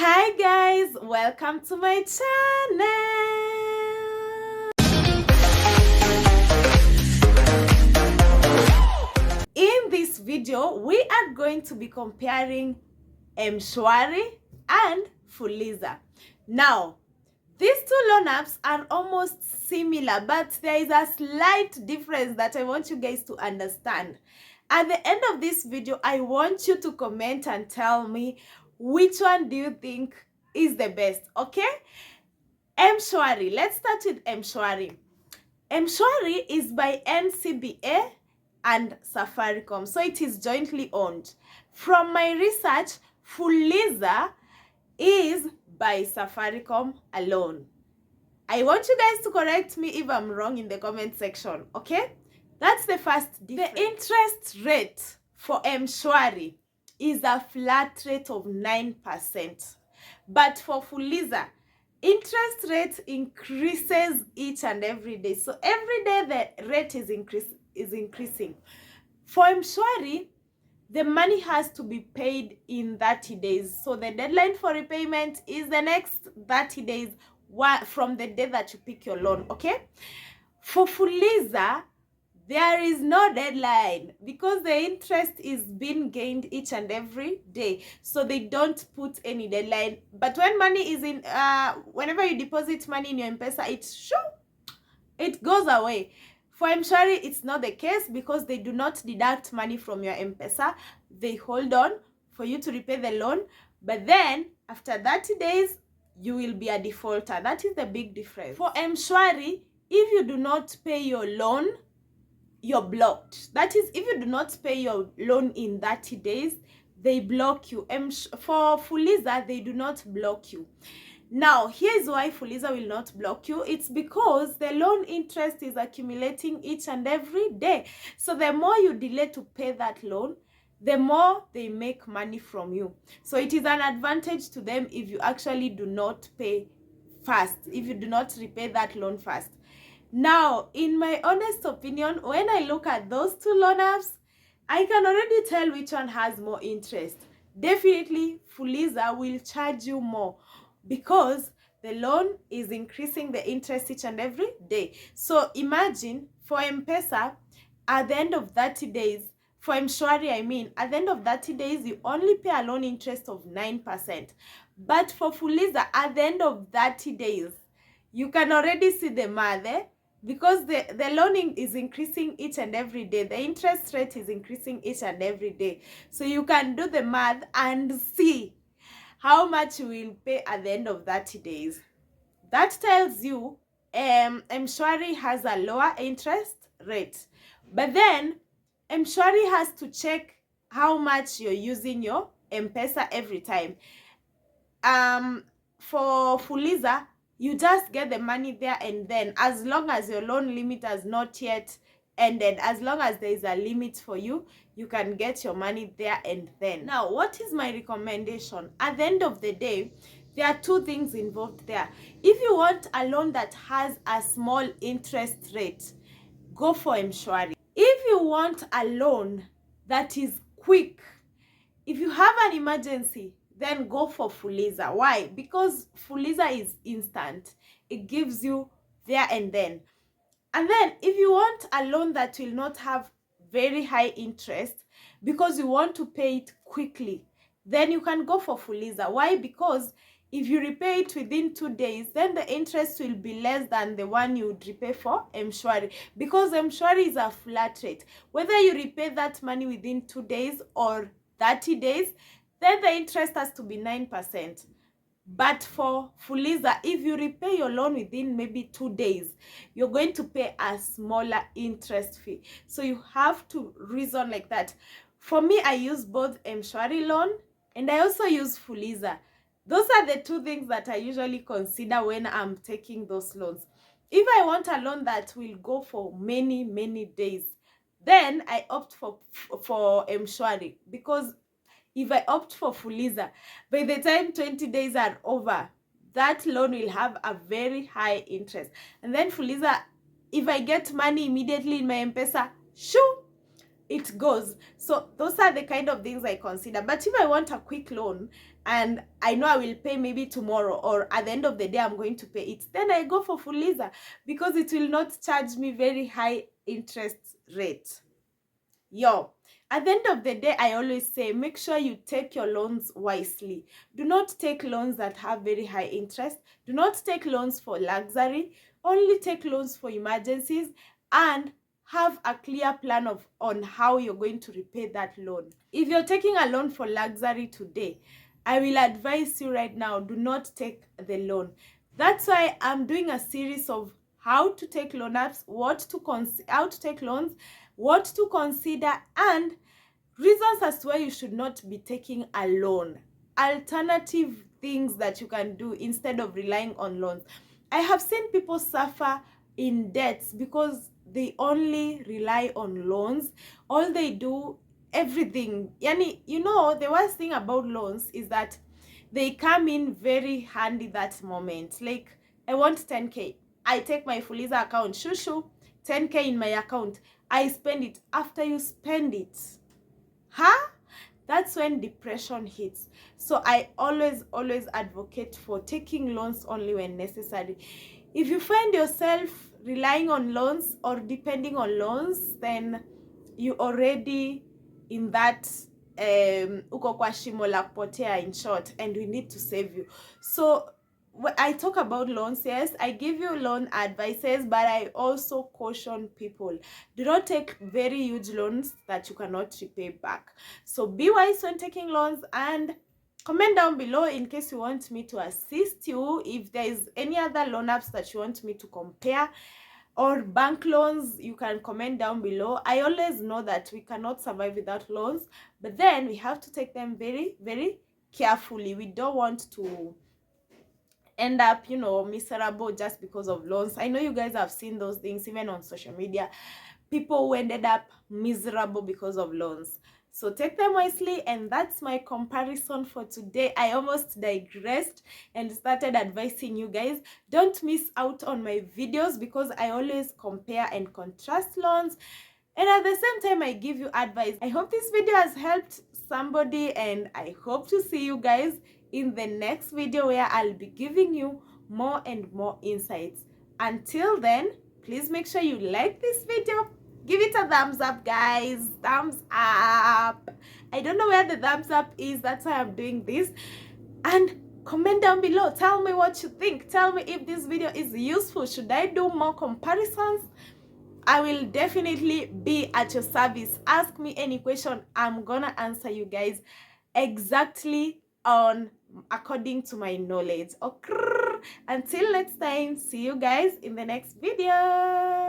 Hi guys, welcome to my channel. In this video, we are going to be comparing Mshwari and Fuliza. Now, these two loan apps are almost similar, but there is a slight difference that I want you guys to understand. At the end of this video, I want you to comment and tell me which one do you think is the best, okay? Mshwari. Let's start with Mshwari. Mshwari is by NCBA and Safaricom, so it is jointly owned. From my research, Fuliza is by Safaricom alone. I want you guys to correct me if I'm wrong in the comment section, okay? That's the first difference. The interest rate for Mshwari is a flat rate of 9%. But for Fuliza, interest rate increases each and every day. So every day the rate is increasing. For Mshwari, the money has to be paid in 30 days. So the deadline for repayment is the next 30 days from the day that you pick your loan, okay? For Fuliza, there is no deadline because the interest is being gained each and every day. So they don't put any deadline. But when money is in, whenever you deposit money in your M-Pesa, it goes away. For Mshwari, it's not the case because they do not deduct money from your M-Pesa. They hold on for you to repay the loan. But then, after 30 days, you will be a defaulter. That is the big difference. For Mshwari, if you do not pay your loan, you're blocked. That is, if you do not pay your loan in 30 days, they block you. For Fuliza, they do not block you. Now, here's why Fuliza will not block you. It's because the loan interest is accumulating each and every day. So the more you delay to pay that loan, the more they make money from you. So it is an advantage to them if you actually do not pay fast, if you do not repay that loan fast. Now, in my honest opinion, when I look at those two loan apps, I can already tell which one has more interest. Definitely, Fuliza will charge you more because the loan is increasing the interest each and every day. So imagine for M-Pesa, at the end of 30 days, for Mshwari, at the end of 30 days, you only pay a loan interest of 9%. But for Fuliza, at the end of 30 days, you can already see the math, because the loaning is increasing each and every day. The interest rate is increasing each and every day. So you can do the math and see how much you will pay at the end of 30 days. That tells you Mshwari has a lower interest rate. But then Mshwari has to check how much you're using your M-Pesa every time. For Fuliza, you just get the money there and then, as long as your loan limit has not yet ended, as long as there is a limit for you, you can get your money there and then. Now, what is my recommendation? At the end of the day, there are two things involved there. If you want a loan that has a small interest rate, go for Mshwari. If you want a loan that is quick, if you have an emergency, then go for Fuliza. Why? Because Fuliza is instant. It gives you there and then. And then if you want a loan that will not have very high interest because you want to pay it quickly, then you can go for Fuliza. Why? Because if you repay it within 2 days, then the interest will be less than the one you would repay for Mshwari. Because Mshwari is a flat rate. Whether you repay that money within 2 days or 30 days, then the interest has to be 9%. But for Fuliza, if you repay your loan within maybe 2 days, you're going to pay a smaller interest fee. So you have to reason like that. For me, I use both Mshwari loan and I also use Fuliza. Those are the two things that I usually consider when I'm taking those loans. If I want a loan that will go for many, many days, then I opt for Mshwari, because if I opt for Fuliza, by the time 20 days are over, that loan will have a very high interest. And then Fuliza, if I get money immediately in my M-Pesa, shoo, it goes. So those are the kind of things I consider. But if I want a quick loan, and I know I will pay maybe tomorrow, or at the end of the day I'm going to pay it, then I go for Fuliza because it will not charge me very high interest rate. Yo, at the end of the day, I always say make sure you take your loans wisely. Do not take loans that have very high interest. Do not take loans for luxury. Only take loans for emergencies, and have a clear plan on how you're going to repay that loan. If you're taking a loan for luxury today, I will advise you right now, do not take the loan. That's why I'm doing a series of how to take loan apps, how to take loans, what to consider, and reasons as to why you should not be taking a loan. Alternative things that you can do instead of relying on loans. I have seen people suffer in debts because they only rely on loans. All they do, everything. Yani, the worst thing about loans is that they come in very handy that moment. Like, I want 10K. I take my Fuliza account, shushu, 10K in my account. I spend it. After you spend it, that's when depression hits. So I always advocate for taking loans only when necessary. If you find yourself relying on loans or depending on loans, then you already in that uko kwa shimo la kupotea, in short, and we need to save you. So I talk about loans, yes, I give you loan advices, but I also caution people, do not take very huge loans that you cannot repay back. So be wise when taking loans, and comment down below in case you want me to assist you. If there is any other loan apps that you want me to compare, or bank loans, you can comment down below. I always know that we cannot survive without loans, but then we have to take them very, very carefully. We don't want to end up, miserable just because of loans. I know you guys have seen those things even on social media, people who ended up miserable because of loans. So take them wisely, and that's my comparison for today. I almost digressed and started advising you guys. Don't miss out on my videos because I always compare and contrast loans, and at the same time I give you advice. I hope this video has helped somebody, and I hope to see you guys in the next video where I'll be giving you more and more insights. Until then, please make sure you like this video. Give it a thumbs up, guys. Thumbs up. I don't know where the thumbs up is. That's why I'm doing this. And comment down below. Tell me what you think. Tell me if this video is useful. Should I do more comparisons? I will definitely be at your service. Ask me any question. I'm gonna answer you guys exactly according to my knowledge. Okay. Until next time, see you guys in the next video.